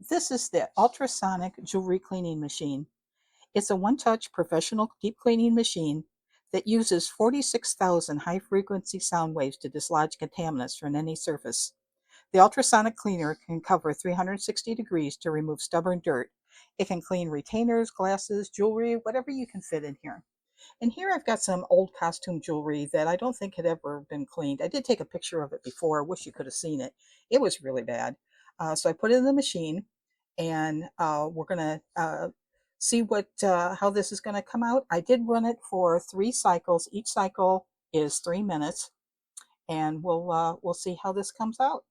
This is the Ultrasonic Jewelry Cleaning Machine. It's a one-touch professional deep cleaning machine that uses 46,000 high-frequency sound waves to dislodge contaminants from any surface. The ultrasonic cleaner can cover 360 degrees to remove stubborn dirt. It can clean retainers, glasses, jewelry, whatever you can fit in here. And here I've got some old costume jewelry that I don't think had ever been cleaned. I did take a picture of it before. I wish you could have seen it. It was really bad. So I put it in the machine, and we're going to see how this is going to come out. I did run it for 3 cycles. Each cycle is 3 minutes, and we'll see how this comes out.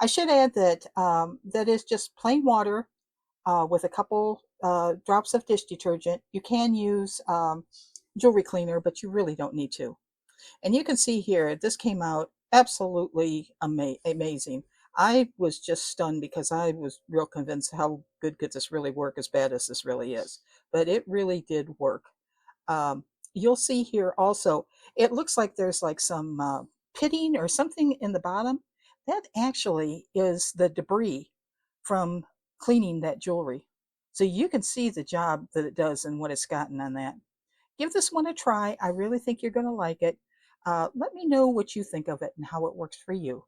I should add that that is just plain water with a couple drops of dish detergent. You can use jewelry cleaner, but you really don't need to. And you can see here, this came out absolutely amazing. I was just stunned because I was real convinced how good could this really work, as bad as this really is. But it really did work. You'll see here also, it looks like there's like some pitting or something in the bottom. That actually is the debris from cleaning that jewelry. So you can see the job that it does and what it's gotten on that. Give this one a try. I really think you're going to like it. Let me know what you think of it and how it works for you.